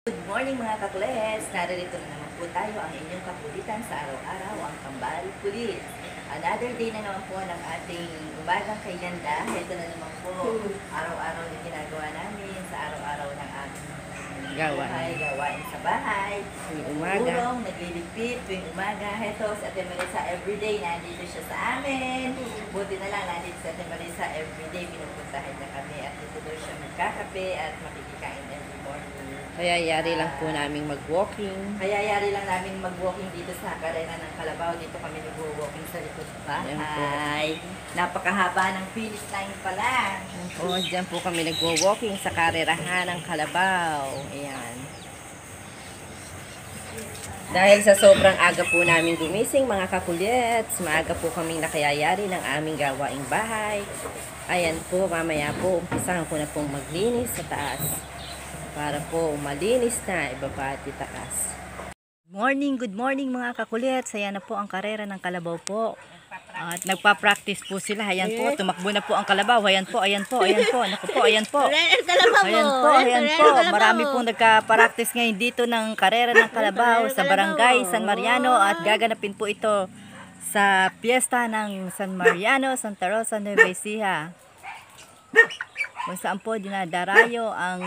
Good morning mga kaklets! Naririto na naman po tayo ang inyong kapulitan sa araw-araw, ang Kambal Kulit. Another day na naman po ng ating umagang kay Ganda. Ito na naman po araw-araw na ginagawa namin sa araw-araw ng aming gawain sa bahay. Tuwing umaga. Tulong, nagliligpit tuwing umaga. Ito, si Ate Marisa everyday nandito siya sa amin. Buti na lang nandito si Ate Marisa everyday. Pinupuntahan na kami at dito daw siya magkakape at makikikain every morning. Kaya yari lang po namin mag-walking. Kaya yari lang namin mag-walking dito sa Karera ng Kalabaw. Dito kami nag-walking sa likod ng bahay. Napakahaba ng finish line pala. O, dyan po kami nag-walking sa karerahan ng Kalabaw. Ayan. Dahil sa sobrang aga po namin gumising, mga kakulits, maaga po kaming nakayayari ng aming gawaing bahay. Ayan po, mamaya po, umpisahan ko na pong maglinis sa taas. Para po malinis na, ibaba at itaas. Good morning mga kakulits. Ayan na po ang karera ng Kalabaw po. At nagpa-practice po sila. Ayan po, tumakbo na po ang Kalabaw. Ayan po, ayan po, ayan po. Naku po, ayan po. Ayan po, ayan po. Marami pong nagka-practice ngayon dito ng karera ng Kalabaw sa Barangay San Mariano. At gaganapin po ito sa piyesta ng San Mariano, Santa Rosa, Nueva Ecija. Kung saan po dinadarayo ang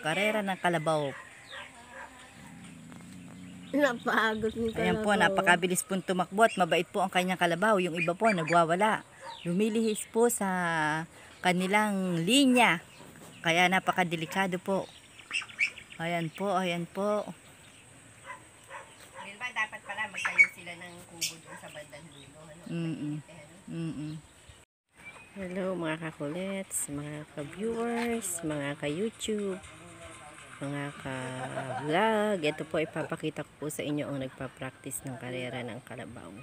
karera ng Kalabaw. Napagod ni Kalabaw. Ayan po, napakabilis po tumakbo at mabait po ang kanyang Kalabaw. Yung iba po nagwawala. Lumilihis po sa kanilang linya. Kaya napakadelikado po. Ayan po, ayan po. Diba dapat pala magtayo sila ng kubo doon sa bandang dulo. Hello mga kakulets, mga ka-viewers, mga ka-YouTube, mga ka-vlog. Ito po ipapakita ko po sa inyo ang nagpa-practice ng karera ng Kalabaw.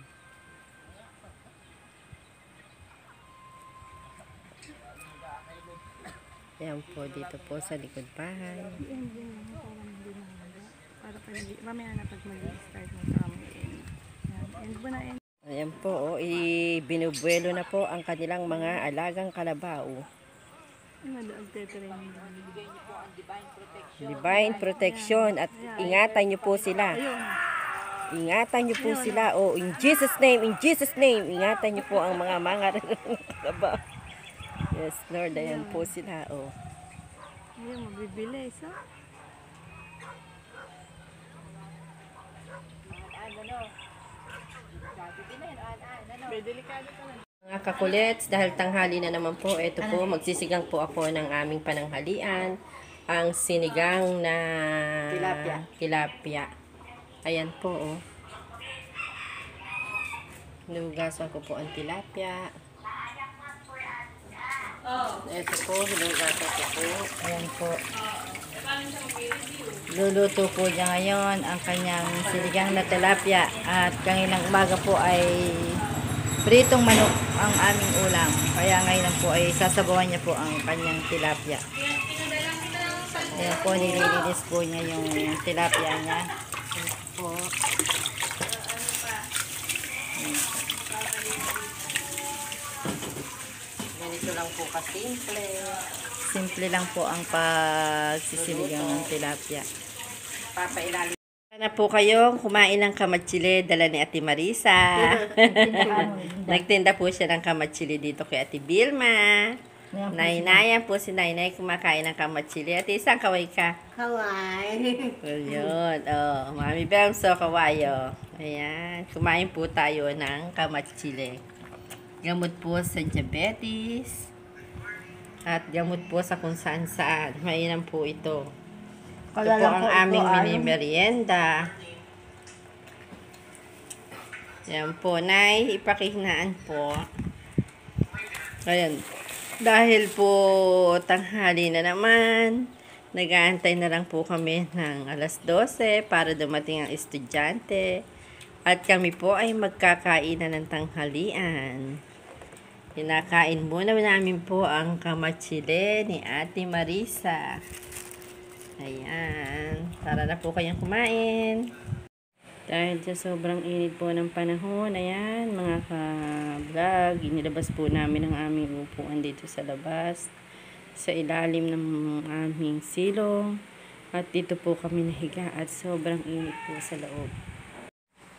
Ayan po dito po sa likod bahay. Para mamaya na pag mag-start na kami. End mo na end. Ayan po, binubuelo na po ang kanilang mga alagang kalabaw. Divine protection at ingatan nyo po sila. Ingatan nyo po sila. Oh, in Jesus' name, ingatan nyo po ang mga kalabaw. Yes, Lord, ayan po sila. Oh. Ayun, mabibilis, ha? Mga kakulets, dahil tanghali na naman po, ito po, magsisigang po ako ng aming pananghalian. Ang sinigang na tilapia. Ayan po, oh. Hinugasan ko po ang tilapia. Ito po, hinugasan ko po. Ayan po. Luluto po niya ngayon ang kanyang sinigang na tilapia. At kanginang umaga po ay pritong manok ang aming ulam. Kaya ngayon po ay sasabawan niya po ang kanyang tilapia. Ayan po, nililinis po niya yung tilapia niya. Ayan po. Ganito lang po kasimple. Simple lang po ang pagsisiligang ng tilapia. Papailalim na po kayo kumain ng kamatsili dala ni Ate Marisa. Nagtinda po siya ng kamatsili dito kay Ate Vilma. Nainayan po si Nainay kumakain ng kamatsili. Ate, isang kaway ka? Kawai. Yun. Oh, Mami Bamso, kawayo. Ayan. Kumain po tayo ng kamatsili. Gamot po sa diabetes. At gamot po sa kung saan-saan. Mainam po ito. Ito po ang aming mini merienda. Yan po, Nay. Ipakihinaan po. Ayan. Dahil po tanghali na naman, nag-aantay na lang po kami ng alas 12 para dumating ang estudyante. At kami po ay magkakainan ng tanghalian. Kinakain muna namin po ang kamatsili ni Ate Marisa. Ayan. Tara na po kayong kumain. Dahil sa sobrang init po ng panahon, ayan, mga ka-vlog, inilabas po namin ang aming upuan dito sa labas. Sa ilalim ng aming silong. At dito po kami nahiga at sobrang init po sa loob.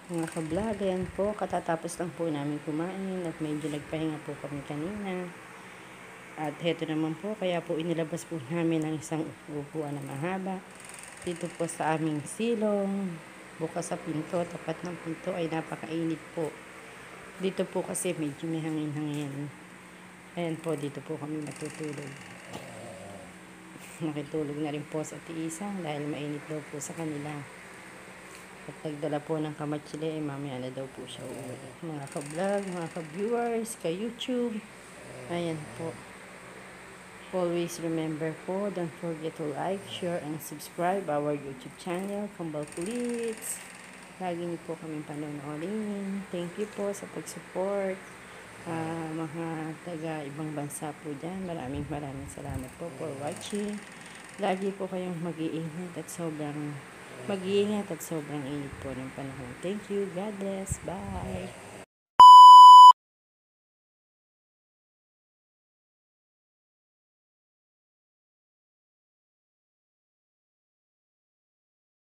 Mga ka-vlog, ayan po, katatapos lang po namin kumain at medyo nagpahinga po kami kanina. At heto naman po, kaya po inilabas po namin ang isang upuan na mahaba. Dito po sa aming silong, bukas sa pinto, tapat ng pinto ay napakainit po. Dito po kasi medyo may hangin-hangin. Ayan po, dito po kami matutulog. Nakitulog na rin po sa tiisang dahil mainit daw po sa kanila. At nagdala po ng kamatsili, mamaya na daw po siya uuwi. Mga ka-vlog, mga ka-viewers, ka-YouTube. Ayan po. Always remember po, don't forget to like, share, and subscribe our YouTube channel, Kambal Kulits. Lagi niyo po kami panonoodin. Thank you po sa pag-support. Mga taga ibang bansa po dyan. Maraming salamat po for watching. Lagi po kayong mag-iingat at sobrang init po ng panahon. Thank you. God bless. Bye.